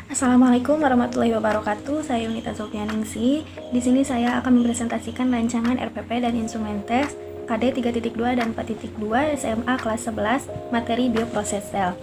Assalamualaikum warahmatullahi wabarakatuh. Saya Yunita Zulfianingsi. Di sini saya akan mempresentasikan rancangan RPP dan instrumen tes KD 3.2 dan 4.2 SMA kelas 11 materi bioproses sel.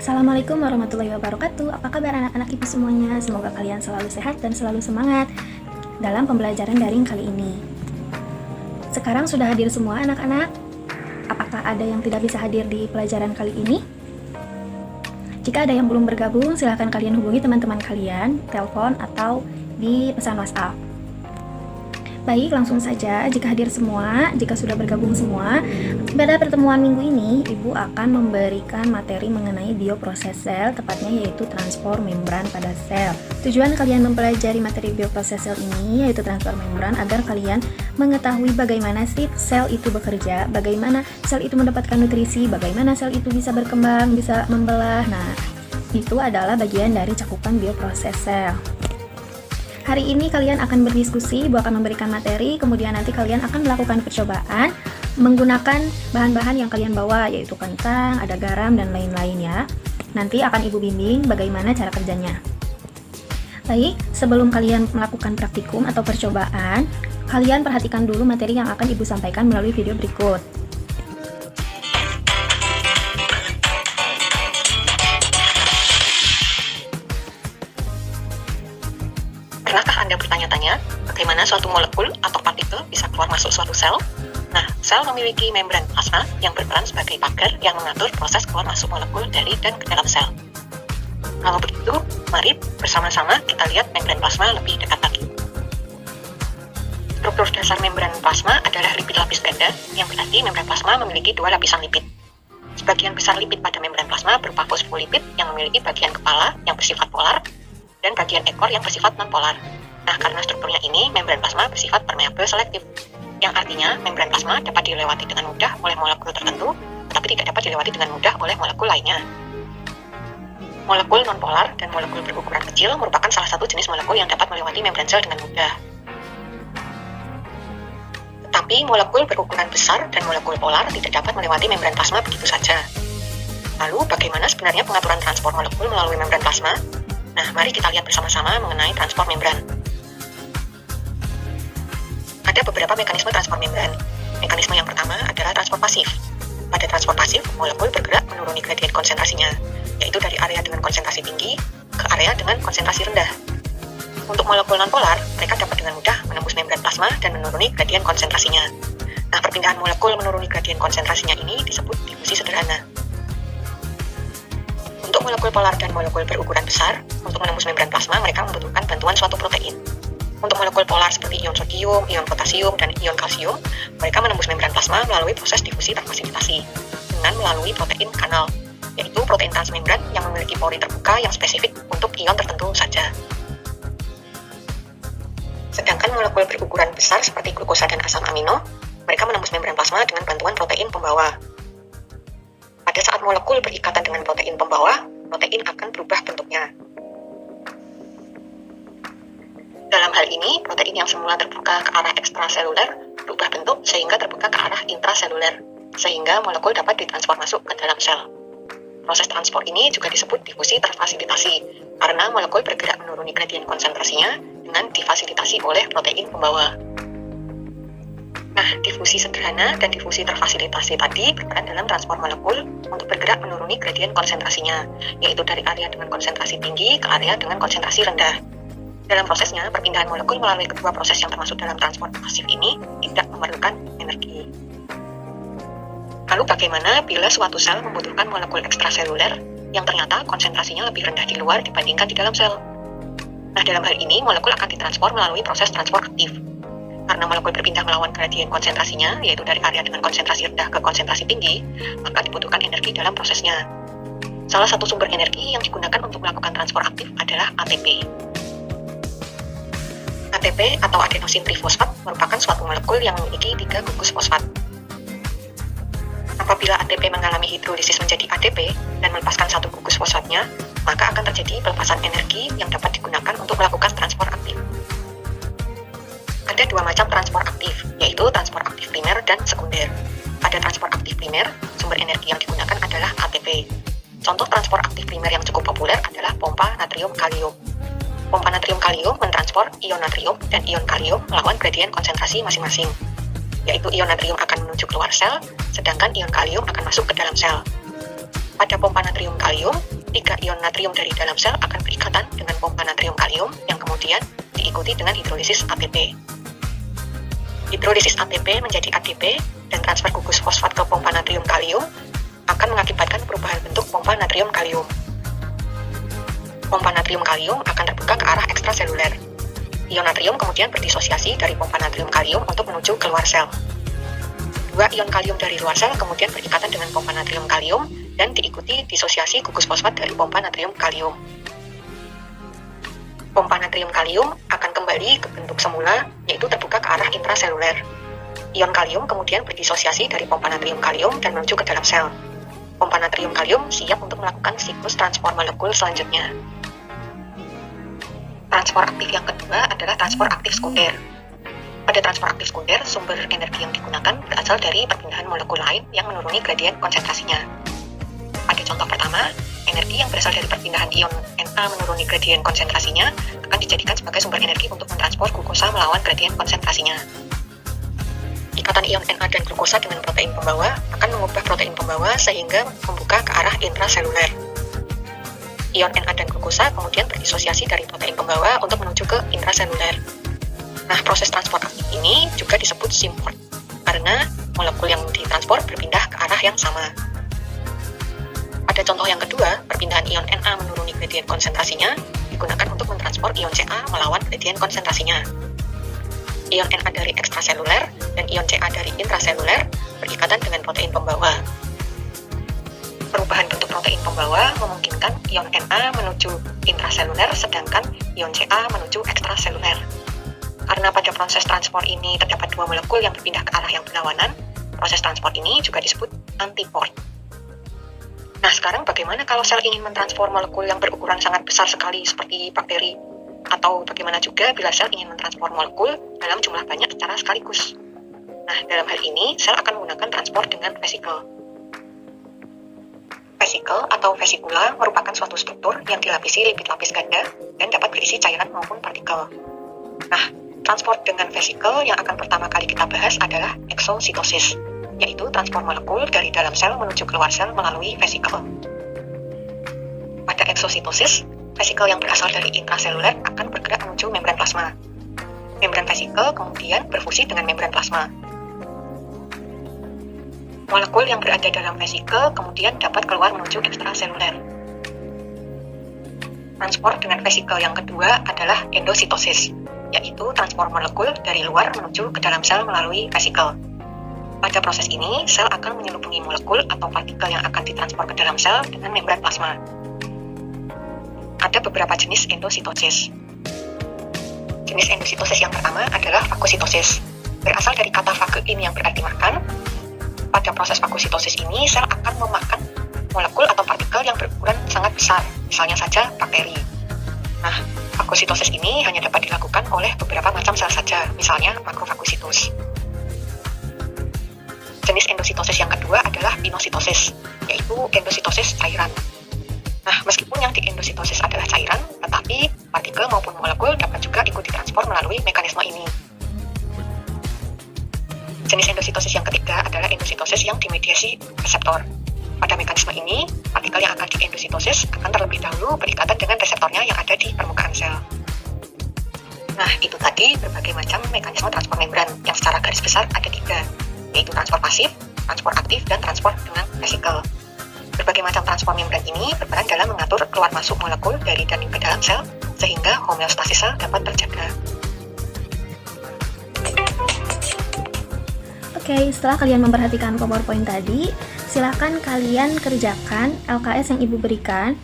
Assalamualaikum warahmatullahi wabarakatuh. Apa kabar anak-anak ibu semuanya? Semoga kalian selalu sehat dan selalu semangat dalam pembelajaran daring kali ini. Sekarang sudah hadir semua anak-anak? Apakah ada yang tidak bisa hadir di pelajaran kali ini? Jika ada yang belum bergabung, silahkan kalian hubungi teman-teman kalian, telepon atau di pesan WhatsApp. Baik, langsung saja. Jika hadir semua, jika sudah bergabung semua, pada pertemuan minggu ini, Ibu akan memberikan materi mengenai bioproses sel, tepatnya yaitu transport membran pada sel. Tujuan kalian mempelajari materi bioproses sel ini yaitu transport membran agar kalian mengetahui bagaimana sih sel itu bekerja, bagaimana sel itu mendapatkan nutrisi, bagaimana sel itu bisa berkembang, bisa membelah. Nah, itu adalah bagian dari cakupan bioproses sel. Hari ini kalian akan berdiskusi, Ibu akan memberikan materi, kemudian nanti kalian akan melakukan percobaan menggunakan bahan-bahan yang kalian bawa, yaitu kentang, ada garam, dan lain-lain ya. Nanti akan Ibu bimbing bagaimana cara kerjanya. Baik, sebelum kalian melakukan praktikum atau percobaan, kalian perhatikan dulu materi yang akan Ibu sampaikan melalui video berikut. Pernahkah Anda bertanya-tanya bagaimana suatu molekul atau partikel bisa keluar masuk suatu sel? Nah, sel memiliki membran plasma yang berperan sebagai pagar yang mengatur proses keluar masuk molekul dari dan ke dalam sel. Kalau begitu, mari bersama-sama kita lihat membran plasma lebih dekat lagi. Struktur dasar membran plasma adalah lipid lapis ganda, yang berarti membran plasma memiliki dua lapisan lipid. Sebagian besar lipid pada membran plasma berupa fosfolipid yang memiliki bagian kepala yang bersifat polar, dan bagian ekor yang bersifat nonpolar. Nah, karena strukturnya ini, membran plasma bersifat permeabel selektif, yang artinya membran plasma dapat dilewati dengan mudah oleh molekul tertentu, tetapi tidak dapat dilewati dengan mudah oleh molekul lainnya. Molekul nonpolar dan molekul berukuran kecil merupakan salah satu jenis molekul yang dapat melewati membran sel dengan mudah. Tetapi molekul berukuran besar dan molekul polar tidak dapat melewati membran plasma begitu saja. Lalu, bagaimana sebenarnya pengaturan transport molekul melalui membran plasma? Nah, mari kita lihat bersama-sama mengenai transport membran. Ada beberapa mekanisme transport membran. Mekanisme yang pertama adalah transport pasif. Pada transport pasif, molekul bergerak menuruni gradien konsentrasinya, yaitu dari area dengan konsentrasi tinggi ke area dengan konsentrasi rendah. Untuk molekul nonpolar, mereka dapat dengan mudah menembus membran plasma dan menuruni gradien konsentrasinya. Nah, perpindahan molekul menuruni gradien konsentrasinya ini disebut difusi sederhana. Untuk molekul polar dan molekul berukuran besar, untuk menembus membran plasma mereka membutuhkan bantuan suatu protein. Untuk molekul polar seperti ion sodium, ion potasium, dan ion kalsium, mereka menembus membran plasma melalui proses difusi terfasilitasi dengan melalui protein kanal, yaitu protein transmembran yang memiliki pori terbuka yang spesifik untuk ion tertentu saja. Sedangkan molekul berukuran besar seperti glukosa dan asam amino, mereka menembus membran plasma dengan bantuan protein pembawa. Pada saat molekul berikatan dengan protein pembawa, protein akan berubah bentuknya. Dalam hal ini, protein yang semula terbuka ke arah ekstraseluler berubah bentuk sehingga terbuka ke arah intraseluler, sehingga molekul dapat ditransfer masuk ke dalam sel. Proses transport ini juga disebut difusi terfasilitasi, karena molekul bergerak menuruni gradien konsentrasinya dengan difasilitasi oleh protein pembawa. Nah, difusi sederhana dan difusi terfasilitasi tadi berperan dalam transport molekul untuk bergerak menuruni gradien konsentrasinya, yaitu dari area dengan konsentrasi tinggi ke area dengan konsentrasi rendah. Dalam prosesnya, perpindahan molekul melalui kedua proses yang termasuk dalam transport pasif ini tidak memerlukan energi. Lalu bagaimana bila suatu sel membutuhkan molekul ekstraseluler yang ternyata konsentrasinya lebih rendah di luar dibandingkan di dalam sel? Nah, dalam hal ini molekul akan ditransfer melalui proses transport aktif. Karena molekul berpindah melawan gradien konsentrasinya, yaitu dari area dengan konsentrasi rendah ke konsentrasi tinggi, maka dibutuhkan energi dalam prosesnya. Salah satu sumber energi yang digunakan untuk melakukan transport aktif adalah ATP. ATP atau adenosin trifosfat merupakan suatu molekul yang memiliki 3 gugus fosfat. Apabila ATP mengalami hidrolisis menjadi ADP dan melepaskan satu gugus fosfatnya, maka akan terjadi pelepasan energi yang dapat digunakan untuk melakukan transport aktif. Ada dua macam transport aktif, yaitu transport aktif primer dan sekunder. Pada transport aktif primer, sumber energi yang digunakan adalah ATP. Contoh transport aktif primer yang cukup populer adalah pompa natrium-kalium. Pompa natrium-kalium mentransport ion natrium dan ion kalium melawan gradien konsentrasi masing-masing, yaitu ion natrium akan menuju keluar sel, sedangkan ion kalium akan masuk ke dalam sel. Pada pompa natrium-kalium, 3 ion natrium dari dalam sel akan berikatan dengan pompa natrium-kalium yang kemudian diikuti dengan hidrolisis ATP. Hidrolisis ATP menjadi ADP dan transfer gugus fosfat ke pompa natrium-kalium akan mengakibatkan perubahan bentuk pompa natrium-kalium. Pompa natrium-kalium akan terbuka ke arah ekstraseluler. Ion natrium kemudian berdisosiasi dari pompa natrium-kalium untuk menuju keluar sel. 2 ion kalium dari luar sel kemudian berikatan dengan pompa natrium-kalium dan diikuti disosiasi gugus fosfat dari pompa natrium-kalium. Pompa natrium-kalium akan kembali ke bentuk semula, yaitu terbuka ke arah intraseluler. Ion kalium kemudian berdisosiasi dari pompa natrium-kalium dan menuju ke dalam sel. Pompa natrium-kalium siap untuk melakukan siklus transport molekul selanjutnya. Transport aktif yang kedua adalah transport aktif sekunder. Pada transport aktif sekunder, sumber energi yang digunakan berasal dari perpindahan molekul lain yang menuruni gradien konsentrasinya. Pada contoh pertama, energi yang berasal dari perpindahan ion Na menuruni gradien konsentrasinya akan dijadikan sebagai sumber energi untuk mentransport glukosa melawan gradien konsentrasinya. Ikatan ion Na dan glukosa dengan protein pembawa akan mengubah protein pembawa sehingga membuka ke arah intraseluler. Ion Na dan glukosa kemudian berdisosiasi dari protein pembawa untuk menuju ke intraseluler. Nah, proses transport aktif ini juga disebut symport, karena molekul yang ditransport berpindah ke arah yang sama. Pada contoh yang kedua, perpindahan ion Na menuruni gradien konsentrasinya digunakan untuk mentransport ion Ca melawan gradien konsentrasinya. Ion Na dari ekstraseluler dan ion Ca dari intraseluler berikatan dengan protein pembawa. Perubahan bentuk protein pembawa memungkinkan ion Na menuju intraseluler sedangkan ion Ca menuju ekstraseluler. Karena pada proses transport ini terdapat dua molekul yang berpindah ke arah yang berlawanan, proses transport ini juga disebut antiport. Nah, sekarang bagaimana kalau sel ingin mentransfer molekul yang berukuran sangat besar sekali seperti bakteri? Atau bagaimana juga bila sel ingin mentransfer molekul dalam jumlah banyak secara sekaligus? Nah, dalam hal ini, sel akan menggunakan transport dengan vesikel. Vesikel atau vesikula merupakan suatu struktur yang dilapisi lipid lapis ganda dan dapat berisi cairan maupun partikel. Nah, transport dengan vesikel yang akan pertama kali kita bahas adalah eksositosis, yaitu transport molekul dari dalam sel menuju keluar sel melalui vesikel. Pada eksositosis, vesikel yang berasal dari intraseluler akan bergerak menuju membran plasma. Membran vesikel kemudian berfusi dengan membran plasma. Molekul yang berada dalam vesikel kemudian dapat keluar menuju ekstraseluler. Transport dengan vesikel yang kedua adalah endositosis, yaitu transport molekul dari luar menuju ke dalam sel melalui vesikel. Pada proses ini, sel akan menyelubungi molekul atau partikel yang akan ditransport ke dalam sel dengan membran plasma. Ada beberapa jenis endositosis. Jenis endositosis yang pertama adalah fagositosis. Berasal dari kata fagein yang berarti makan. Pada proses fagositosis ini, sel akan memakan molekul atau partikel yang berukuran sangat besar, misalnya saja bakteri. Nah, fagositosis ini hanya dapat dilakukan oleh beberapa macam sel saja, misalnya makrofagositus. Jenis endositosis yang kedua adalah pinositosis, yaitu endositosis cairan. Nah, meskipun yang di endositosis adalah cairan, tetapi partikel maupun molekul dapat juga ikut ditransport melalui mekanisme ini. Jenis endositosis yang ketiga adalah endositosis yang dimediasi reseptor. Pada mekanisme ini, partikel yang akan diendositosis akan terlebih dahulu berikatan dengan reseptornya yang ada di permukaan sel. Nah, itu tadi berbagai macam mekanisme transport membran yang secara garis besar ada 3, yaitu transport pasif, transport aktif, dan transport dengan vesikel. Berbagai macam transport membran ini berperan dalam mengatur keluar masuk molekul dari dan ke dalam sel, sehingga homeostasis sel dapat terjaga. Oke, setelah kalian memperhatikan PowerPoint tadi, silakan kalian kerjakan LKS yang Ibu berikan.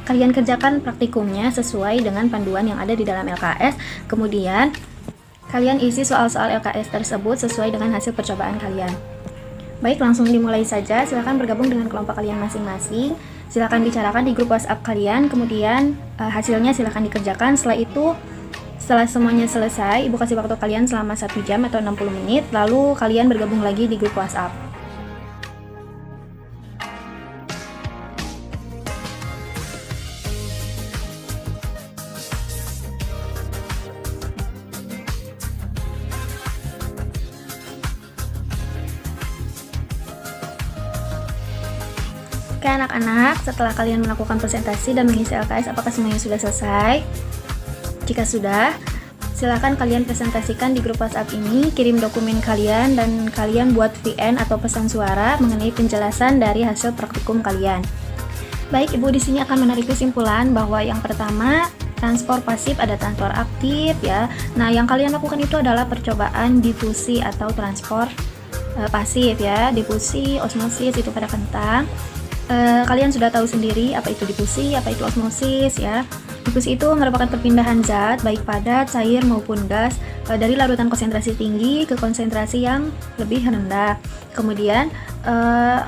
Kalian kerjakan praktikumnya sesuai dengan panduan yang ada di dalam LKS. Kemudian, kalian isi soal-soal LKS tersebut sesuai dengan hasil percobaan kalian. Baik, langsung dimulai saja. Silakan bergabung dengan kelompok kalian masing-masing. Silakan bicarakan di grup WhatsApp kalian. Kemudian hasilnya silakan dikerjakan. Setelah semuanya selesai, Ibu kasih waktu kalian selama 1 jam atau 60 menit. Lalu kalian bergabung lagi di grup WhatsApp. Oke anak-anak, setelah kalian melakukan presentasi dan mengisi LKS, apakah semuanya sudah selesai? Jika sudah, silakan kalian presentasikan di grup WhatsApp ini, kirim dokumen kalian, dan kalian buat VN atau pesan suara mengenai penjelasan dari hasil praktikum kalian. Baik, Ibu di sini akan menarik kesimpulan bahwa yang pertama, transport pasif ada transport aktif ya. Nah, yang kalian lakukan itu adalah percobaan difusi atau transport pasif ya. Difusi, osmosis itu pada kentang. Kalian sudah tahu sendiri apa itu difusi, apa itu osmosis ya. Difusi itu merupakan perpindahan zat baik padat, cair maupun gas dari larutan konsentrasi tinggi ke konsentrasi yang lebih rendah. Kemudian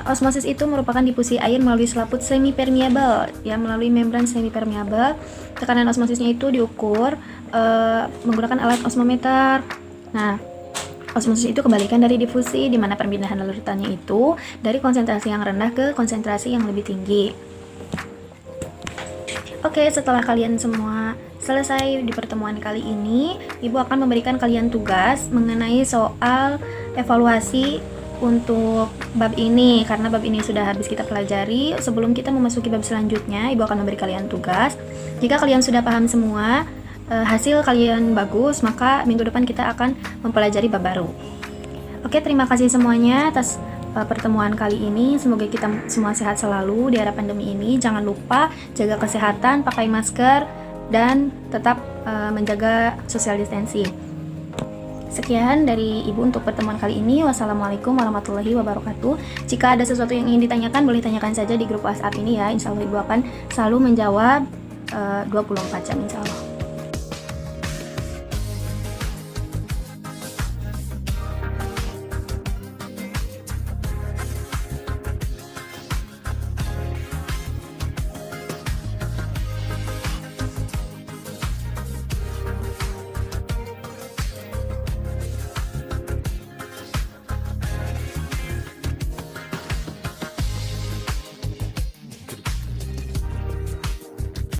osmosis itu merupakan difusi air melalui selaput semi-permeable ya, melalui membran semi-permeable. Tekanan osmosisnya itu diukur menggunakan alat osmometer. Nah, osmosis itu kebalikan dari difusi, di mana perpindahan larutannya itu dari konsentrasi yang rendah ke konsentrasi yang lebih tinggi. Oke, setelah kalian semua selesai di pertemuan kali ini, Ibu akan memberikan kalian tugas mengenai soal evaluasi untuk bab ini. Karena bab ini sudah habis kita pelajari, sebelum kita memasuki bab selanjutnya, Ibu akan memberi kalian tugas. Jika kalian sudah paham semua, hasil kalian bagus, maka minggu depan kita akan mempelajari bab baru. Oke, terima kasih semuanya atas pertemuan kali ini. Semoga kita semua sehat selalu di era pandemi ini. Jangan lupa jaga kesehatan, pakai masker, dan tetap menjaga social distancing. Sekian dari Ibu untuk pertemuan kali ini. Wassalamualaikum warahmatullahi wabarakatuh. Jika ada sesuatu yang ingin ditanyakan, boleh tanyakan saja di grup WhatsApp ini ya. Insya Allah Ibu akan selalu menjawab 24 jam insya Allah.